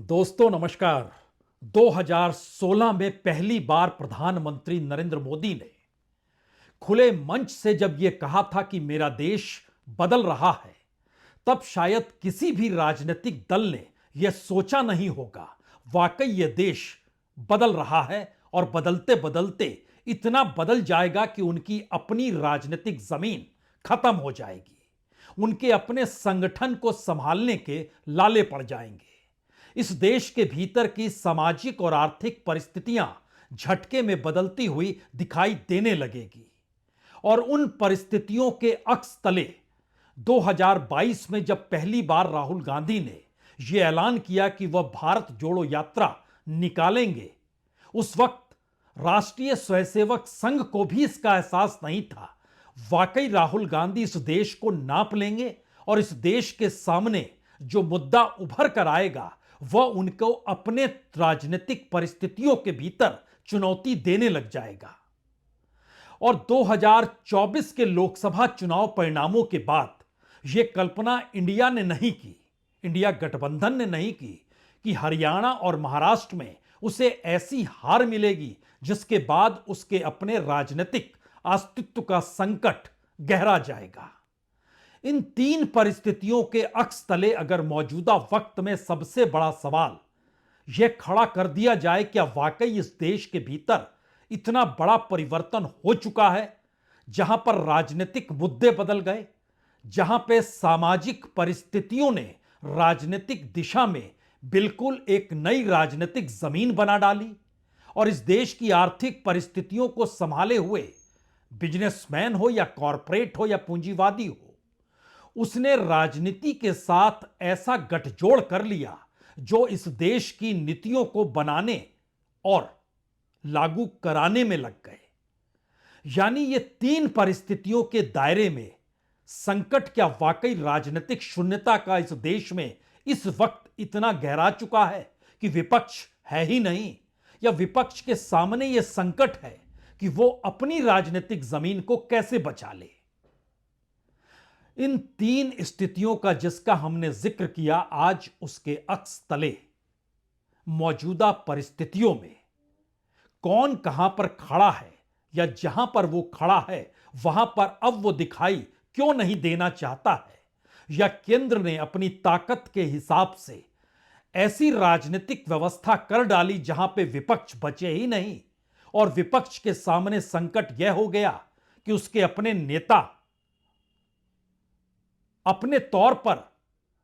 दोस्तों नमस्कार। 2016 में पहली बार प्रधानमंत्री नरेंद्र मोदी ने खुले मंच से जब यह कहा था कि मेरा देश बदल रहा है, तब शायद किसी भी राजनीतिक दल ने यह सोचा नहीं होगा वाकई यह देश बदल रहा है और बदलते बदलते इतना बदल जाएगा कि उनकी अपनी राजनीतिक जमीन खत्म हो जाएगी। उनके अपने संगठन को संभालने के लाले पड़ जाएंगे। इस देश के भीतर की सामाजिक और आर्थिक परिस्थितियां झटके में बदलती हुई दिखाई देने लगेगी और उन परिस्थितियों के अक्स तले 2022 में जब पहली बार राहुल गांधी ने यह ऐलान किया कि वह भारत जोड़ो यात्रा निकालेंगे, उस वक्त राष्ट्रीय स्वयंसेवक संघ को भी इसका एहसास नहीं था वाकई राहुल गांधी इस देश को नाप लेंगे और इस देश के सामने जो मुद्दा उभर कर आएगा वह उनको अपने राजनीतिक परिस्थितियों के भीतर चुनौती देने लग जाएगा। और 2024 के लोकसभा चुनाव परिणामों के बाद यह कल्पना इंडिया ने नहीं की, इंडिया गठबंधन ने नहीं की कि हरियाणा और महाराष्ट्र में उसे ऐसी हार मिलेगी जिसके बाद उसके अपने राजनीतिक अस्तित्व का संकट गहरा जाएगा। इन तीन परिस्थितियों के अक्स तले अगर मौजूदा वक्त में सबसे बड़ा सवाल यह खड़ा कर दिया जाए, क्या वाकई इस देश के भीतर इतना बड़ा परिवर्तन हो चुका है जहां पर राजनीतिक मुद्दे बदल गए, जहां पे सामाजिक परिस्थितियों ने राजनीतिक दिशा में बिल्कुल एक नई राजनीतिक जमीन बना डाली और इस देश की आर्थिक परिस्थितियों को संभाले हुए बिजनेसमैन हो या कॉरपोरेट हो या पूंजीवादी हो, उसने राजनीति के साथ ऐसा गठजोड़ कर लिया जो इस देश की नीतियों को बनाने और लागू कराने में लग गए। यानी ये तीन परिस्थितियों के दायरे में संकट क्या वाकई राजनीतिक शून्यता का इस देश में इस वक्त इतना गहरा चुका है कि विपक्ष है ही नहीं, या विपक्ष के सामने यह संकट है कि वो अपनी राजनीतिक जमीन को कैसे बचा ले। इन तीन स्थितियों का जिसका हमने जिक्र किया, आज उसके अक्स तले मौजूदा परिस्थितियों में कौन कहां पर खड़ा है, या जहां पर वो खड़ा है वहां पर अब वो दिखाई क्यों नहीं देना चाहता है, या केंद्र ने अपनी ताकत के हिसाब से ऐसी राजनीतिक व्यवस्था कर डाली जहां पे विपक्ष बचे ही नहीं और विपक्ष के सामने संकट यह हो गया कि उसके अपने नेता अपने तौर पर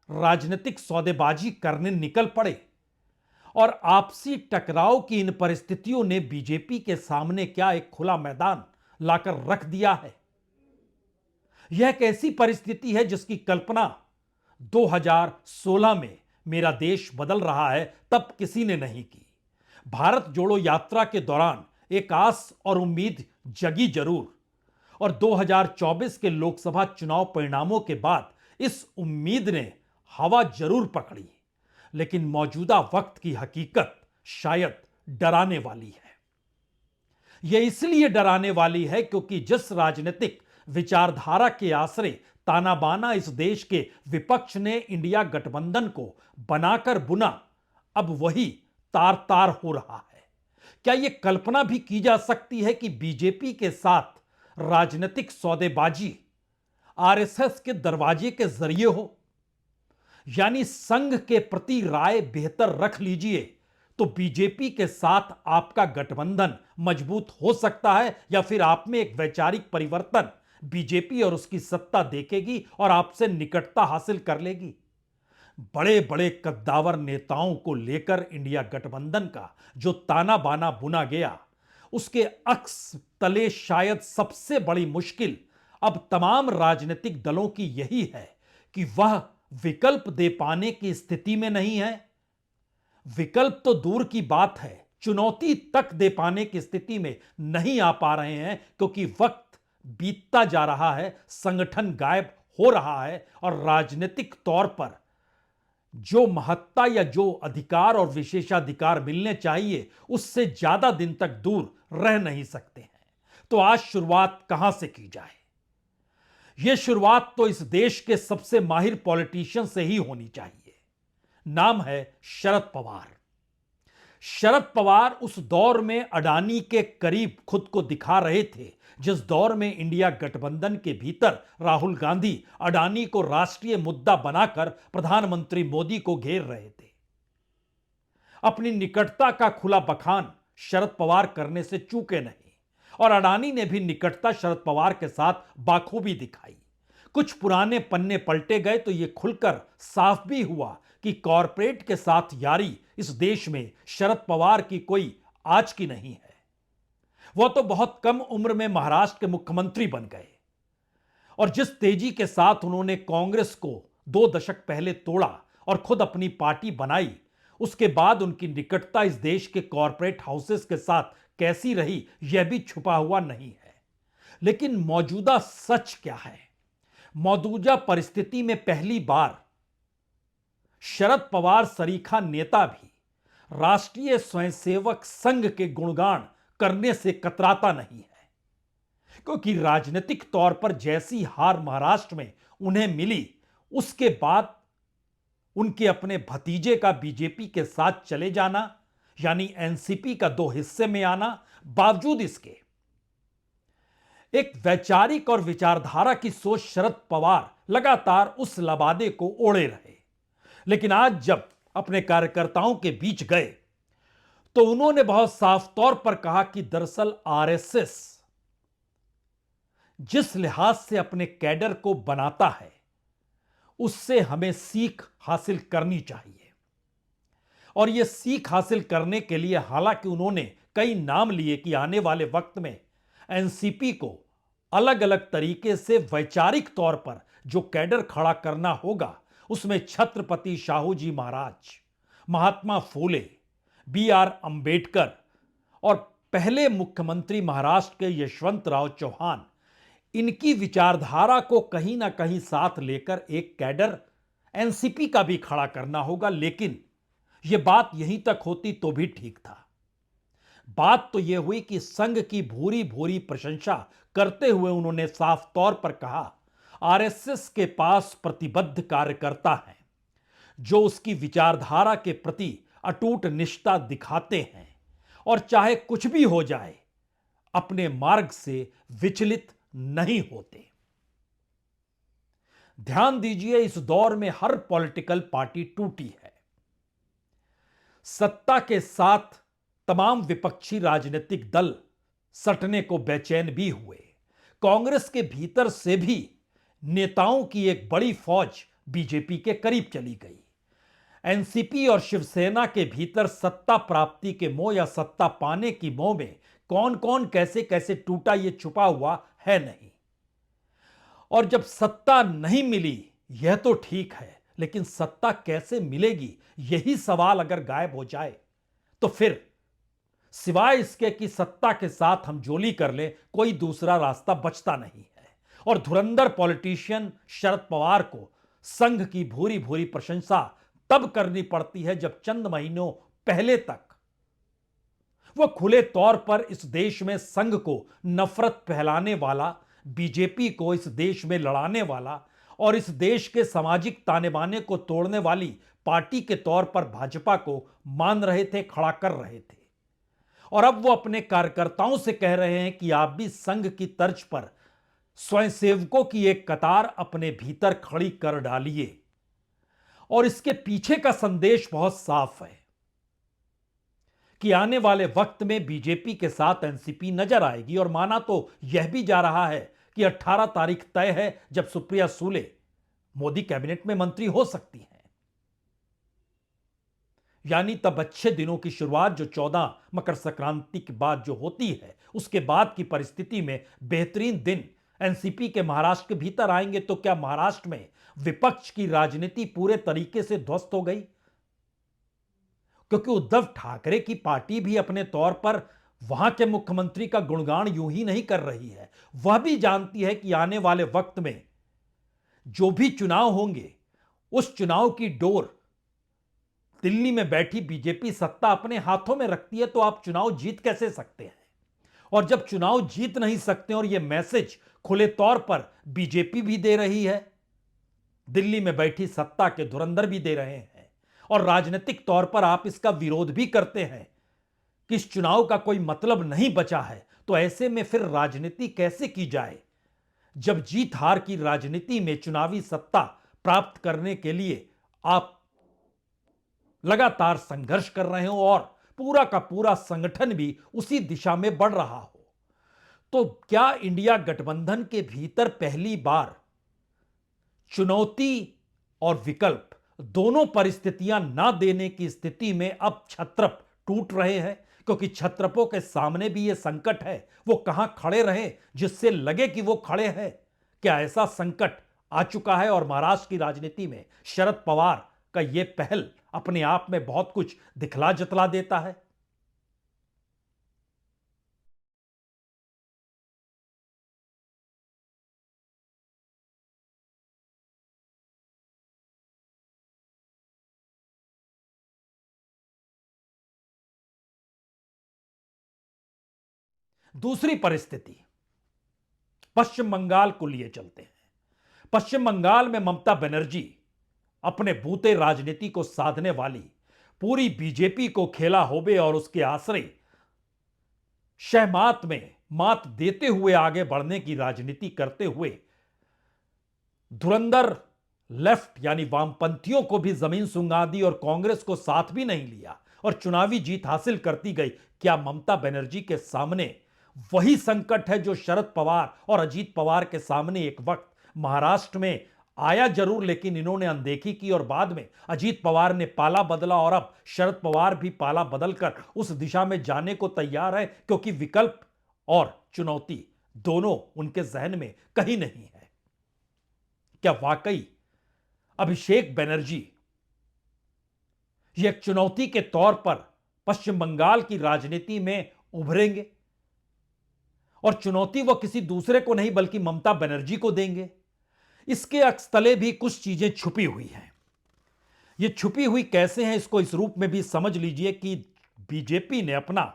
राजनीतिक सौदेबाजी करने निकल पड़े। और आपसी टकराव की इन परिस्थितियों ने बीजेपी के सामने क्या एक खुला मैदान लाकर रख दिया है। यह एक ऐसी परिस्थिति है जिसकी कल्पना 2016 में मेरा देश बदल रहा है तब किसी ने नहीं की। भारत जोड़ो यात्रा के दौरान एक आस और उम्मीद जगी जरूर, और 2024 के लोकसभा चुनाव परिणामों के बाद इस उम्मीद ने हवा जरूर पकड़ी, लेकिन मौजूदा वक्त की हकीकत शायद डराने वाली है। यह इसलिए डराने वाली है क्योंकि जिस राजनीतिक विचारधारा के आसरे ताना बाना इस देश के विपक्ष ने इंडिया गठबंधन को बनाकर बुना, अब वही तार तार हो रहा है। क्या यह कल्पना भी की जा सकती है कि बीजेपी के साथ राजनीतिक सौदेबाजी आरएसएस के दरवाजे के जरिए हो? यानी संघ के प्रति राय बेहतर रख लीजिए तो बीजेपी के साथ आपका गठबंधन मजबूत हो सकता है, या फिर आप में एक वैचारिक परिवर्तन बीजेपी और उसकी सत्ता देखेगी और आपसे निकटता हासिल कर लेगी। बड़े बड़े कद्दावर नेताओं को लेकर इंडिया गठबंधन का जो ताना बाना बुना गया, उसके अक्स तले शायद सबसे बड़ी मुश्किल अब तमाम राजनीतिक दलों की यही है कि वह विकल्प दे पाने की स्थिति में नहीं है। विकल्प तो दूर की बात है, चुनौती तक दे पाने की स्थिति में नहीं आ पा रहे हैं क्योंकि वक्त बीतता जा रहा है, संगठन गायब हो रहा है और राजनीतिक तौर पर जो महत्ता या जो अधिकार और विशेषाधिकार मिलने चाहिए उससे ज्यादा दिन तक दूर रह नहीं सकते हैं। तो आज शुरुआत कहां से की जाए? यह शुरुआत तो इस देश के सबसे माहिर पॉलिटिशियन से ही होनी चाहिए। नाम है शरद पवार। शरद पवार उस दौर में अडानी के करीब खुद को दिखा रहे थे जिस दौर में इंडिया गठबंधन के भीतर राहुल गांधी अडानी को राष्ट्रीय मुद्दा बनाकर प्रधानमंत्री मोदी को घेर रहे थे। अपनी निकटता का खुला बखान शरद पवार करने से चूके नहीं और अडानी ने भी निकटता शरद पवार के साथ बाखूबी दिखाई। कुछ पुराने पन्ने पलटे गए तो यह खुलकर साफ भी हुआ कि कॉरपोरेट के साथ यारी इस देश में शरद पवार की कोई आज की नहीं है। वह तो बहुत कम उम्र में महाराष्ट्र के मुख्यमंत्री बन गए और जिस तेजी के साथ उन्होंने कांग्रेस को 2 दशक पहले तोड़ा और खुद अपनी पार्टी बनाई, उसके बाद उनकी निकटता इस देश के कॉरपोरेट हाउसेस के साथ कैसी रही यह भी छुपा हुआ नहीं है। लेकिन मौजूदा सच क्या है? मौजूदा परिस्थिति में पहली बार शरद पवार सरीखा नेता भी राष्ट्रीय स्वयंसेवक संघ के गुणगान करने से कतराता नहीं है, क्योंकि राजनीतिक तौर पर जैसी हार महाराष्ट्र में उन्हें मिली, उसके बाद उनके अपने भतीजे का बीजेपी के साथ चले जाना यानी एनसीपी का 2 हिस्से में आना, बावजूद इसके एक वैचारिक और विचारधारा की सोच शरद पवार लगातार उस लबादे को ओढ़े रहे। लेकिन आज जब अपने कार्यकर्ताओं के बीच गए तो उन्होंने बहुत साफ तौर पर कहा कि दरअसल आरएसएस जिस लिहाज से अपने कैडर को बनाता है उससे हमें सीख हासिल करनी चाहिए। और यह सीख हासिल करने के लिए हालांकि उन्होंने कई नाम लिए कि आने वाले वक्त में एनसीपी को अलग अलग तरीके से वैचारिक तौर पर जो कैडर खड़ा करना होगा उसमें छत्रपति शाहू जी महाराज, महात्मा फूले, BR अंबेडकर और पहले मुख्यमंत्री महाराष्ट्र के यशवंतराव चौहान, इनकी विचारधारा को कहीं ना कहीं साथ लेकर एक कैडर एनसीपी का भी खड़ा करना होगा। लेकिन यह बात यहीं तक होती तो भी ठीक था। बात तो यह हुई कि संघ की भूरी भूरी प्रशंसा करते हुए उन्होंने साफ तौर पर कहा, आरएसएस के पास प्रतिबद्ध कार्यकर्ता हैं जो उसकी विचारधारा के प्रति अटूट निष्ठा दिखाते हैं और चाहे कुछ भी हो जाए अपने मार्ग से विचलित नहीं होते। ध्यान दीजिए, इस दौर में हर पॉलिटिकल पार्टी टूटी है। सत्ता के साथ तमाम विपक्षी राजनीतिक दल सटने को बेचैन भी हुए। कांग्रेस के भीतर से भी नेताओं की एक बड़ी फौज बीजेपी के करीब चली गई। एनसीपी और शिवसेना के भीतर सत्ता प्राप्ति के मोह या सत्ता पाने की मोह में कौन कौन कैसे कैसे टूटा यह छुपा हुआ है नहीं। और जब सत्ता नहीं मिली यह तो ठीक है, लेकिन सत्ता कैसे मिलेगी यही सवाल अगर गायब हो जाए तो फिर सिवाय इसके कि सत्ता के साथ हम जोली कर लें कोई दूसरा रास्ता बचता नहीं है। और धुरंधर पॉलिटिशियन शरद पवार को संघ की भूरी भूरी प्रशंसा तब करनी पड़ती है जब चंद महीनों पहले तक वह खुले तौर पर इस देश में संघ को नफरत फैलाने वाला, बीजेपी को इस देश में लड़ाने वाला और इस देश के सामाजिक ताने बाने को तोड़ने वाली पार्टी के तौर पर भाजपा को मान रहे थे, खड़ा कर रहे थे। और अब वो अपने कार्यकर्ताओं से कह रहे हैं कि आप भी संघ की तर्ज पर स्वयंसेवकों की एक कतार अपने भीतर खड़ी कर डालिए। और इसके पीछे का संदेश बहुत साफ है कि आने वाले वक्त में बीजेपी के साथ एनसीपी नजर आएगी। और माना तो यह भी जा रहा है कि 18 तारीख तय है जब सुप्रिया सूले मोदी कैबिनेट में मंत्री हो सकती हैं। यानी तब अच्छे दिनों की शुरुआत जो 14 मकर संक्रांति के बाद जो होती है, उसके बाद की परिस्थिति में बेहतरीन दिन एनसीपी के महाराष्ट्र के भीतर आएंगे। तो क्या महाराष्ट्र में विपक्ष की राजनीति पूरे तरीके से ध्वस्त हो गई? क्योंकि उद्धव ठाकरे की पार्टी भी अपने तौर पर वहां के मुख्यमंत्री का गुणगान यूं ही नहीं कर रही है। वह भी जानती है कि आने वाले वक्त में जो भी चुनाव होंगे उस चुनाव की डोर दिल्ली में बैठी बीजेपी सत्ता अपने हाथों में रखती है। तो आप चुनाव जीत कैसे सकते हैं? और जब चुनाव जीत नहीं सकते और यह मैसेज खुले तौर पर बीजेपी भी दे रही है, दिल्ली में बैठी सत्ता के धुरंधर भी दे रहे हैं, और राजनीतिक तौर पर आप इसका विरोध भी करते हैं कि इस चुनाव का कोई मतलब नहीं बचा है, तो ऐसे में फिर राजनीति कैसे की जाए जब जीत हार की राजनीति में चुनावी सत्ता प्राप्त करने के लिए आप लगातार संघर्ष कर रहे हो और पूरा का पूरा संगठन भी उसी दिशा में बढ़ रहा हो। तो क्या इंडिया गठबंधन के भीतर पहली बार चुनौती और विकल्प दोनों परिस्थितियां ना देने की स्थिति में अब छत्रप टूट रहे हैं? क्योंकि छत्रपों के सामने भी यह संकट है, वो कहां खड़े रहे जिससे लगे कि वो खड़े हैं। क्या ऐसा संकट आ चुका है? और महाराष्ट्र की राजनीति में शरद पवार का यह पहल अपने आप में बहुत कुछ दिखला जतला देता है। दूसरी परिस्थिति पश्चिम बंगाल को लिए चलते हैं। पश्चिम बंगाल में ममता बनर्जी अपने बूते राजनीति को साधने वाली पूरी बीजेपी को खेला होबे और उसके आश्रय शहमात में मात देते हुए आगे बढ़ने की राजनीति करते हुए धुरंधर लेफ्ट यानी वामपंथियों को भी जमीन सुंगा दी और कांग्रेस को साथ भी नहीं लिया और चुनावी जीत हासिल करती गई। क्या ममता बनर्जी के सामने वही संकट है जो शरद पवार और अजीत पवार के सामने एक वक्त महाराष्ट्र में आया जरूर, लेकिन इन्होंने अनदेखी की और बाद में अजीत पवार ने पाला बदला और अब शरद पवार भी पाला बदलकर उस दिशा में जाने को तैयार है, क्योंकि विकल्प और चुनौती दोनों उनके जहन में कहीं नहीं है। क्या वाकई अभिषेक बनर्जी यह एक चुनौती के तौर पर पश्चिम बंगाल की राजनीति में उभरेंगे और चुनौती वह किसी दूसरे को नहीं बल्कि ममता बनर्जी को देंगे? इसके अक्सतले भी कुछ चीजें छुपी हुई हैं। ये छुपी हुई कैसे हैं, इसको इस रूप में भी समझ लीजिए कि बीजेपी ने अपना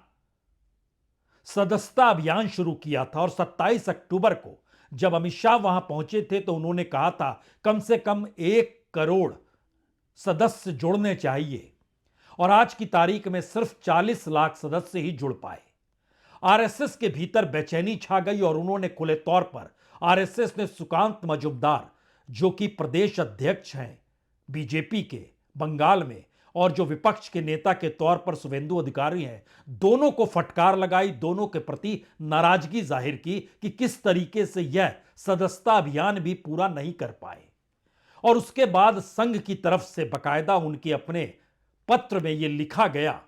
सदस्यता अभियान शुरू किया था और 27 अक्टूबर को जब अमित शाह वहां पहुंचे थे तो उन्होंने कहा था कम से कम 1 करोड़ सदस्य जुड़ने चाहिए और आज की तारीख में सिर्फ 40 लाख सदस्य ही जुड़ पाए। आरएसएस के भीतर बेचैनी छा गई और उन्होंने खुले तौर पर आरएसएस ने सुकांत मजुमदार, जो कि प्रदेश अध्यक्ष हैं बीजेपी के बंगाल में और जो विपक्ष के नेता के तौर पर शुभेंदु अधिकारी हैं, दोनों को फटकार लगाई, दोनों के प्रति नाराजगी जाहिर की कि किस तरीके से यह सदस्यता अभियान भी पूरा नहीं कर पाए। और उसके बाद संघ की तरफ से बकायदा उनके अपने पत्र में यह लिखा गया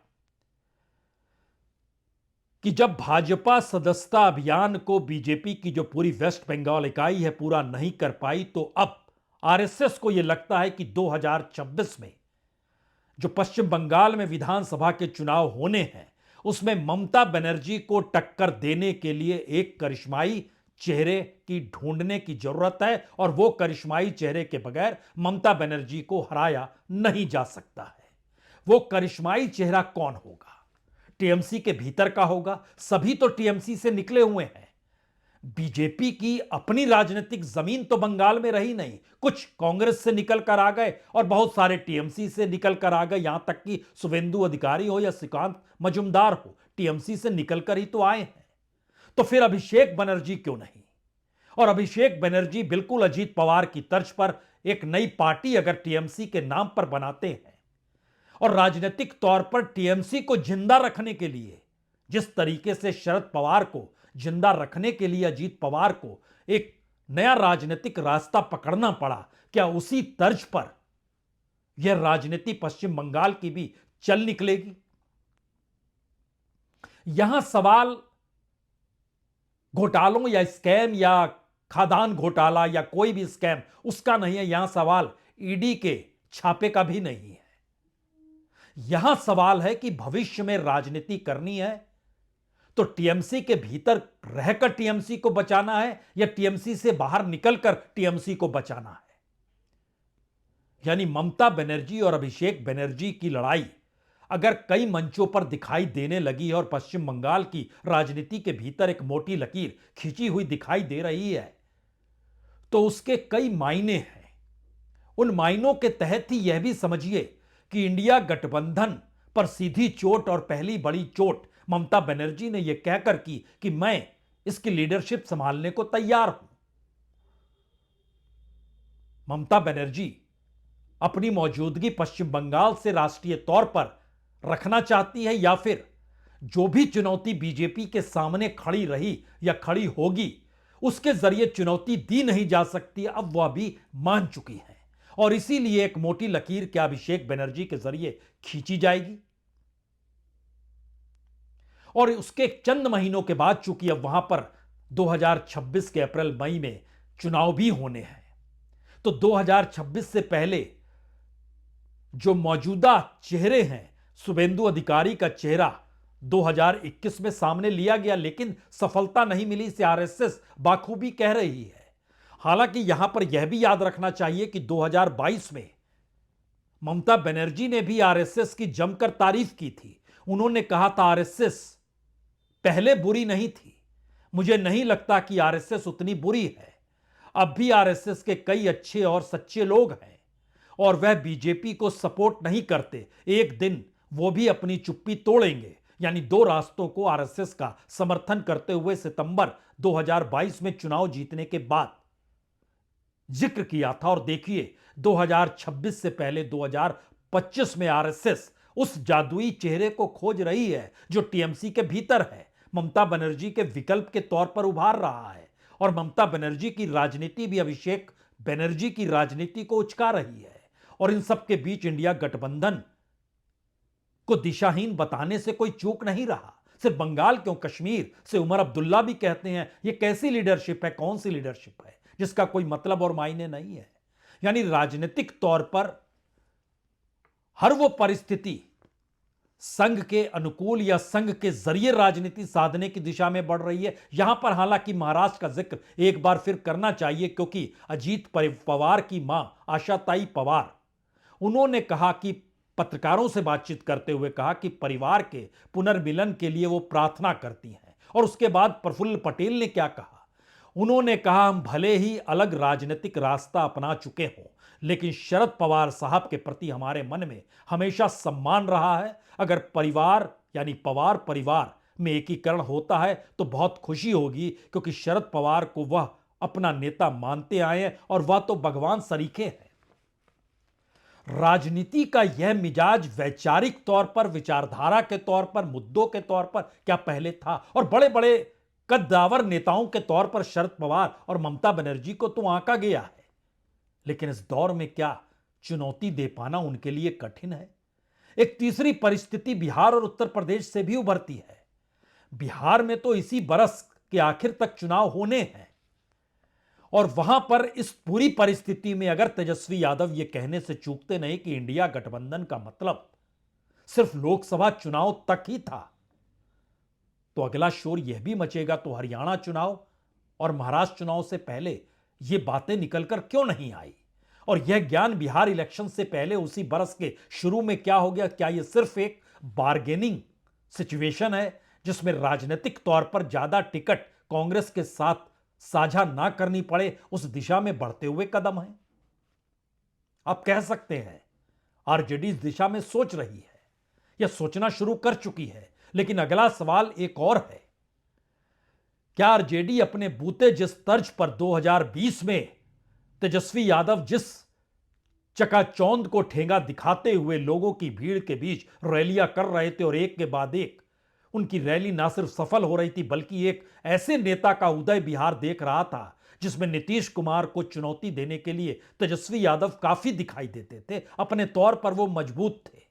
कि जब भाजपा सदस्यता अभियान को बीजेपी की जो पूरी वेस्ट बंगाल इकाई है पूरा नहीं कर पाई, तो अब आरएसएस को यह लगता है कि 2026 में जो पश्चिम बंगाल में विधानसभा के चुनाव होने हैं उसमें ममता बनर्जी को टक्कर देने के लिए एक करिश्माई चेहरे की ढूंढने की जरूरत है और वो करिश्माई चेहरे के बगैर ममता बनर्जी को हराया नहीं जा सकता है। वो करिश्माई चेहरा कौन होगा? टीएमसी के भीतर का होगा? सभी तो टीएमसी से निकले हुए हैं। बीजेपी की अपनी राजनीतिक जमीन तो बंगाल में रही नहीं, कुछ कांग्रेस से निकल कर आ गए और बहुत सारे टीएमसी से निकल कर आ गए, यहां तक कि शुभेंदु अधिकारी हो या सुकांत मजुमदार हो, टीएमसी से निकल कर ही तो आए हैं। तो फिर अभिषेक बनर्जी क्यों नहीं? और अभिषेक बनर्जी बिल्कुल अजीत पवार की तर्ज पर एक नई पार्टी अगर टीएमसी के नाम पर बनाते हैं और राजनीतिक तौर पर टीएमसी को जिंदा रखने के लिए जिस तरीके से शरद पवार को जिंदा रखने के लिए अजीत पवार को एक नया राजनीतिक रास्ता पकड़ना पड़ा, क्या उसी तर्ज पर यह राजनीति पश्चिम बंगाल की भी चल निकलेगी? यहां सवाल घोटालों या स्कैम या खादान घोटाला या कोई भी स्कैम उसका नहीं है, यहां सवाल ईडी के छापे का भी नहीं है। यहां सवाल है कि भविष्य में राजनीति करनी है तो टीएमसी के भीतर रहकर टीएमसी को बचाना है या टीएमसी से बाहर निकलकर टीएमसी को बचाना है। यानी ममता बनर्जी और अभिषेक बनर्जी की लड़ाई अगर कई मंचों पर दिखाई देने लगी है और पश्चिम बंगाल की राजनीति के भीतर एक मोटी लकीर खींची हुई दिखाई दे रही है, तो उसके कई मायने हैं। उन मायनों के तहत ही यह भी समझिए कि इंडिया गठबंधन पर सीधी चोट और पहली बड़ी चोट ममता बनर्जी ने यह कहकर की कि मैं इसकी लीडरशिप संभालने को तैयार हूं। ममता बनर्जी अपनी मौजूदगी पश्चिम बंगाल से राष्ट्रीय तौर पर रखना चाहती है या फिर जो भी चुनौती बीजेपी के सामने खड़ी रही या खड़ी होगी उसके जरिए चुनौती दी नहीं जा सकती, अब वह भी मान चुकी है और इसीलिए एक मोटी लकीर क्या अभिषेक बनर्जी के जरिए खींची जाएगी। और उसके चंद महीनों के बाद चूंकि अब वहां पर 2026 के अप्रैल मई में चुनाव भी होने हैं, तो 2026 से पहले जो मौजूदा चेहरे हैं, शुभेंदु अधिकारी का चेहरा 2021 में सामने लिया गया लेकिन सफलता नहीं मिली से आरएसएस बाखूबी कह रही है। हालांकि यहां पर यह भी याद रखना चाहिए कि 2022 में ममता बनर्जी ने भी आरएसएस की जमकर तारीफ की थी। उन्होंने कहा था आरएसएस पहले बुरी नहीं थी, मुझे नहीं लगता कि आरएसएस उतनी बुरी है, अब भी आरएसएस के कई अच्छे और सच्चे लोग हैं और वह बीजेपी को सपोर्ट नहीं करते, एक दिन वो भी अपनी चुप्पी तोड़ेंगे। यानी दो रास्तों को आरएसएस का समर्थन करते हुए सितंबर 2022 में चुनाव जीतने के बाद जिक्र किया था। और देखिए 2026 से पहले 2025 में आरएसएस उस जादुई चेहरे को खोज रही है जो टीएमसी के भीतर है, ममता बनर्जी के विकल्प के तौर पर उभार रहा है। और ममता बनर्जी की राजनीति भी अभिषेक बनर्जी की राजनीति को उचका रही है। और इन सब के बीच इंडिया गठबंधन को दिशाहीन बताने से कोई चूक नहीं रहा। सिर्फ बंगाल क्यों, कश्मीर से उमर अब्दुल्ला भी कहते हैं यह कैसी लीडरशिप है, कौन सी लीडरशिप है जिसका कोई मतलब और मायने नहीं है। यानी राजनीतिक तौर पर हर वो परिस्थिति संघ के अनुकूल या संघ के जरिए राजनीति साधने की दिशा में बढ़ रही है। यहां पर हालांकि महाराष्ट्र का जिक्र एक बार फिर करना चाहिए क्योंकि अजीत पवार की मां आशाताई पवार, उन्होंने कहा कि पत्रकारों से बातचीत करते हुए कहा कि परिवार के पुनर्मिलन के लिए वो प्रार्थना करती हैं। और उसके बाद प्रफुल्ल पटेल ने क्या कहा, उन्होंने कहा हम भले ही अलग राजनीतिक रास्ता अपना चुके हों लेकिन शरद पवार साहब के प्रति हमारे मन में हमेशा सम्मान रहा है। अगर परिवार यानी पवार परिवार में एकीकरण होता है तो बहुत खुशी होगी क्योंकि शरद पवार को वह अपना नेता मानते आए हैं और वह तो भगवान सरीखे हैं। राजनीति का यह मिजाज वैचारिक तौर पर, विचारधारा के तौर पर, मुद्दों के तौर पर क्या पहले था? और बड़े बड़े कद्दावर नेताओं के तौर पर शरद पवार और ममता बनर्जी को तो आंका गया है, लेकिन इस दौर में क्या चुनौती दे पाना उनके लिए कठिन है। एक तीसरी परिस्थिति बिहार और उत्तर प्रदेश से भी उभरती है। बिहार में तो इसी बरस के आखिर तक चुनाव होने हैं और वहां पर इस पूरी परिस्थिति में अगर तेजस्वी यादव यह कहने से चूकते नहीं कि इंडिया गठबंधन का मतलब सिर्फ लोकसभा चुनाव तक ही था, तो अगला शोर यह भी मचेगा तो हरियाणा चुनाव और महाराष्ट्र चुनाव से पहले यह बातें निकलकर क्यों नहीं आई? और यह ज्ञान बिहार इलेक्शन से पहले उसी बरस के शुरू में क्या हो गया? क्या यह सिर्फ एक बार्गेनिंग सिचुएशन है जिसमें राजनीतिक तौर पर ज्यादा टिकट कांग्रेस के साथ साझा ना करनी पड़े, उस दिशा में बढ़ते हुए कदम है? आप कह सकते हैं आरजेडी इस दिशा में सोच रही है या सोचना शुरू कर चुकी है, लेकिन अगला सवाल एक और है, क्या आरजेडी अपने बूते जिस तर्ज पर 2020 में तेजस्वी यादव जिस चकाचौंध को ठेंगा दिखाते हुए लोगों की भीड़ के बीच रैलियां कर रहे थे और एक के बाद एक उनकी रैली ना सिर्फ सफल हो रही थी बल्कि एक ऐसे नेता का उदय बिहार देख रहा था जिसमें नीतीश कुमार को चुनौती देने के लिए तेजस्वी यादव काफी दिखाई देते थे, अपने तौर पर वो मजबूत थे।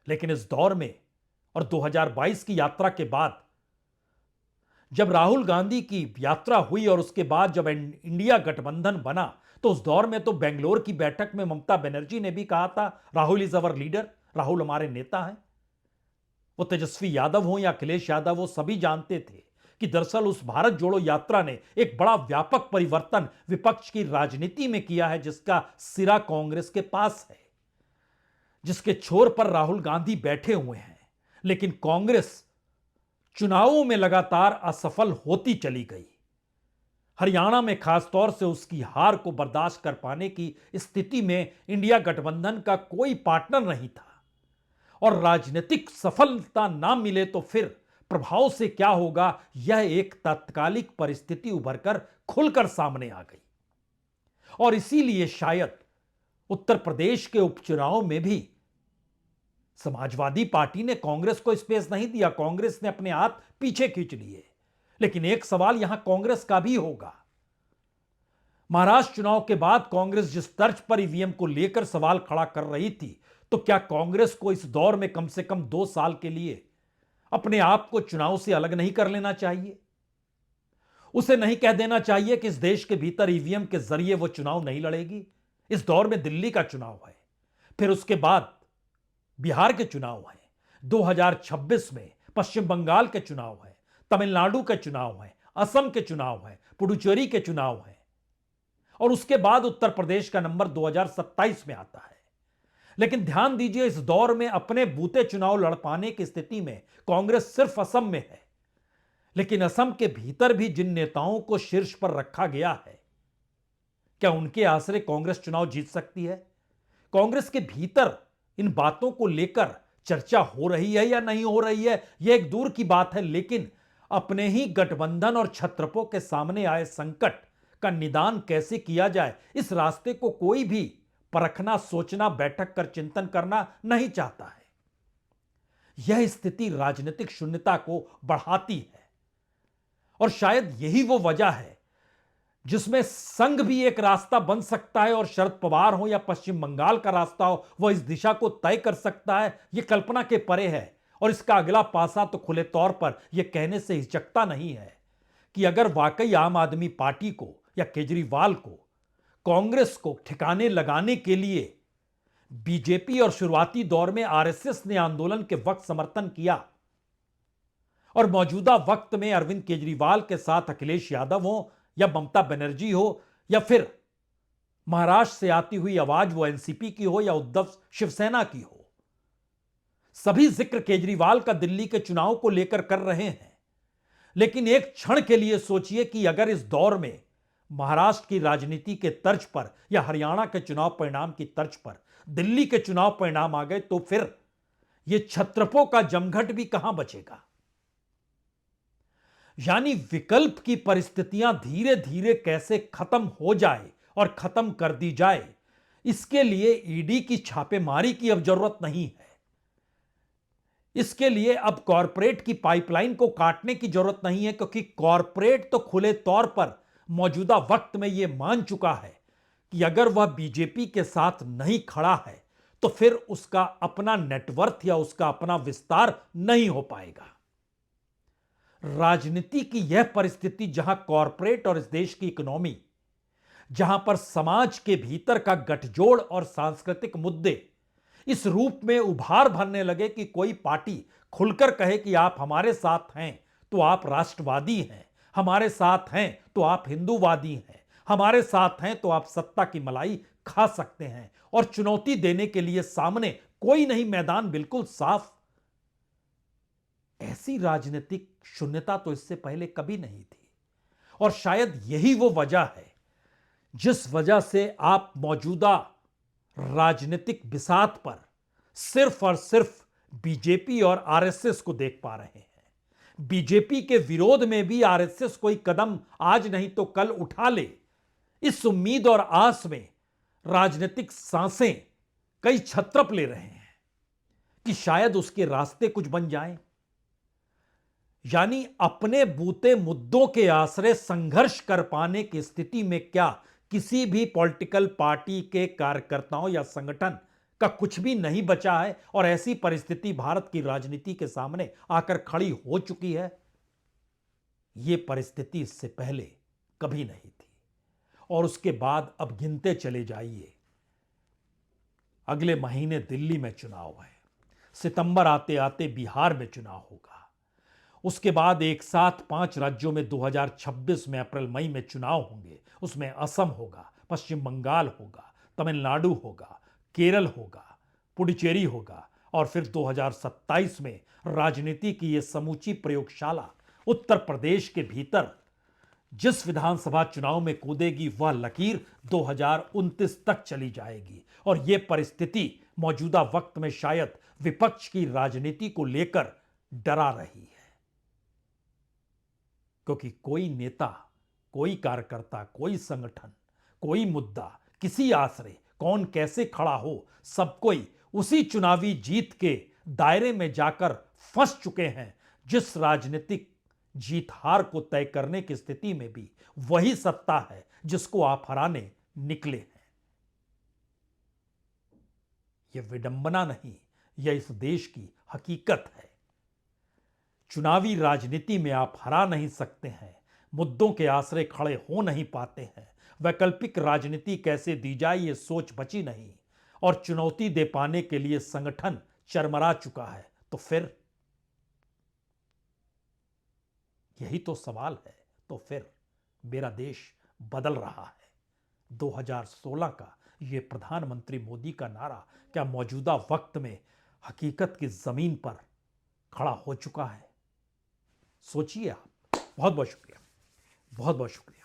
लेकिन इस दौर में और 2022 की यात्रा के बाद जब राहुल गांधी की यात्रा हुई और उसके बाद जब इंडिया गठबंधन बना, तो उस दौर में तो बेंगलोर की बैठक में ममता बनर्जी ने भी कहा था Rahul is our leader, Rahul हमारे नेता हैं। वो तेजस्वी यादव हो या अखिलेश यादव, वो सभी जानते थे कि दरअसल उस भारत जोड़ो यात्रा ने एक बड़ा व्यापक परिवर्तन विपक्ष की राजनीति में किया है जिसका सिरा कांग्रेस के पास है, जिसके छोर पर राहुल गांधी बैठे हुए हैं। लेकिन कांग्रेस चुनावों में लगातार असफल होती चली गई हरियाणा में खासतौर से उसकी हार को बर्दाश्त कर पाने की स्थिति में इंडिया गठबंधन का कोई पार्टनर नहीं था। और राजनीतिक सफलता ना मिले तो फिर प्रभाव से क्या होगा, यह एक तात्कालिक परिस्थिति उभरकर खुलकर सामने आ गई। और इसीलिए शायद उत्तर प्रदेश के उपचुनाव में भी समाजवादी पार्टी ने कांग्रेस को स्पेस नहीं दिया, कांग्रेस ने अपने हाथ पीछे खींच लिए। लेकिन एक सवाल यहां कांग्रेस का भी होगा। महाराष्ट्र चुनाव के बाद कांग्रेस जिस तर्ज पर ईवीएम को लेकर सवाल खड़ा कर रही थी, तो क्या कांग्रेस को इस दौर में कम से कम 2 साल के लिए अपने आप को चुनाव से अलग नहीं कर लेना चाहिए? उसे नहीं कह देना चाहिए कि इस देश के भीतर ईवीएम के जरिए वो चुनाव नहीं लड़ेगी। इस दौर में दिल्ली का चुनाव है, फिर उसके बाद बिहार के चुनाव है, 2026 में पश्चिम बंगाल के चुनाव है, तमिलनाडु के चुनाव है, असम के चुनाव है, पुडुचेरी के चुनाव है, और उसके बाद उत्तर प्रदेश का नंबर 2027 में आता है। लेकिन ध्यान दीजिए, इस दौर में अपने बूते चुनाव लड़ पाने की स्थिति में कांग्रेस सिर्फ असम में है। लेकिन असम के भीतर भी जिन नेताओं को शीर्ष पर रखा गया है, क्या उनके आसरे कांग्रेस चुनाव जीत सकती है? कांग्रेस के भीतर इन बातों को लेकर चर्चा हो रही है या नहीं हो रही है, यह एक दूर की बात है। लेकिन अपने ही गठबंधन और छत्रपों के सामने आए संकट का निदान कैसे किया जाए, इस रास्ते को कोई भी परखना, सोचना, बैठक कर चिंतन करना नहीं चाहता है। यह स्थिति राजनीतिक शून्यता को बढ़ाती है। और शायद यही वो वजह है जिसमें संघ भी एक रास्ता बन सकता है, और शरद पवार हो या पश्चिम बंगाल का रास्ता हो, वह इस दिशा को तय कर सकता है। यह कल्पना के परे है। और इसका अगला पासा तो खुले तौर पर यह कहने से हिचकता नहीं है कि अगर वाकई आम आदमी पार्टी को या केजरीवाल को कांग्रेस को ठिकाने लगाने के लिए बीजेपी और शुरुआती दौर में आरएसएस ने आंदोलन के वक्त समर्थन किया, और मौजूदा वक्त में अरविंद केजरीवाल के साथ अखिलेश यादव हो या ममता बनर्जी हो, या फिर महाराष्ट्र से आती हुई आवाज वो एनसीपी की हो या उद्धव शिवसेना की हो, सभी जिक्र केजरीवाल का दिल्ली के चुनाव को लेकर कर रहे हैं। लेकिन एक क्षण के लिए सोचिए कि अगर इस दौर में महाराष्ट्र की राजनीति के तर्ज पर या हरियाणा के चुनाव परिणाम की तर्ज पर दिल्ली के चुनाव परिणाम आ गए, तो फिर यह छत्रपों का जमघट भी कहां बचेगा? यानी विकल्प की परिस्थितियां धीरे धीरे कैसे खत्म हो जाए और खत्म कर दी जाए, इसके लिए ईडी की छापेमारी की अब जरूरत नहीं है। इसके लिए अब कॉरपोरेट की पाइपलाइन को काटने की जरूरत नहीं है, क्योंकि कॉरपोरेट तो खुले तौर पर मौजूदा वक्त में यह मान चुका है कि अगर वह बीजेपी के साथ नहीं खड़ा है तो फिर उसका अपना नेटवर्थ या उसका अपना विस्तार नहीं हो पाएगा। राजनीति की यह परिस्थिति जहां कॉरपोरेट और इस देश की इकोनॉमी, जहां पर समाज के भीतर का गठजोड़ और सांस्कृतिक मुद्दे इस रूप में उभार भरने लगे कि कोई पार्टी खुलकर कहे कि आप हमारे साथ हैं तो आप राष्ट्रवादी हैं, हमारे साथ हैं तो आप हिंदूवादी हैं, हमारे साथ हैं तो आप सत्ता की मलाई खा सकते हैं, और चुनौती देने के लिए सामने कोई नहीं, मैदान बिल्कुल साफ। ऐसी राजनीतिक शून्यता तो इससे पहले कभी नहीं थी। और शायद यही वो वजह है जिस वजह से आप मौजूदा राजनीतिक बिसात पर सिर्फ और सिर्फ बीजेपी और आरएसएस को देख पा रहे हैं। बीजेपी के विरोध में भी आरएसएस कोई कदम आज नहीं तो कल उठा ले, इस उम्मीद और आस में राजनीतिक सांसें कई छत्रप ले रहे हैं कि शायद उसके रास्ते कुछ बन जाएं। यानी अपने बूते मुद्दों के आसरे संघर्ष कर पाने की स्थिति में क्या किसी भी पॉलिटिकल पार्टी के कार्यकर्ताओं या संगठन का कुछ भी नहीं बचा है? और ऐसी परिस्थिति भारत की राजनीति के सामने आकर खड़ी हो चुकी है। यह परिस्थिति इससे पहले कभी नहीं थी। और उसके बाद अब गिनते चले जाइए, अगले महीने दिल्ली में चुनाव है, सितंबर आते आते बिहार में चुनाव होगा, उसके बाद एक साथ 5 राज्यों में 2026 में अप्रैल मई में चुनाव होंगे। उसमें असम होगा, पश्चिम बंगाल होगा, तमिलनाडु होगा, केरल होगा, पुडुचेरी होगा, और फिर 2027 में राजनीति की यह समूची प्रयोगशाला उत्तर प्रदेश के भीतर जिस विधानसभा चुनाव में कूदेगी वह लकीर 2029 तक चली जाएगी और यह परिस्थिति मौजूदा वक्त में शायद विपक्ष की राजनीति को लेकर डरा रही है, क्योंकि कोई नेता, कोई कार्यकर्ता, कोई संगठन, कोई मुद्दा, किसी आश्रय, कौन कैसे खड़ा हो, सब कोई उसी चुनावी जीत के दायरे में जाकर फंस चुके हैं। जिस राजनीतिक जीत हार को तय करने की स्थिति में भी वही सत्ता है जिसको आप हराने निकले हैं। यह विडंबना नहीं, यह इस देश की हकीकत है। चुनावी राजनीति में आप हरा नहीं सकते हैं, मुद्दों के आश्रय खड़े हो नहीं पाते हैं, वैकल्पिक राजनीति कैसे दी जाए ये सोच बची नहीं, और चुनौती दे पाने के लिए संगठन चरमरा चुका है। तो फिर यही तो सवाल है। तो फिर मेरा देश बदल रहा है। 2016 का ये प्रधानमंत्री मोदी का नारा क्या मौजूदा वक्त में हकीकत की जमीन पर खड़ा हो चुका है? सोचिए आप। बहुत बहुत शुक्रिया, बहुत बहुत शुक्रिया।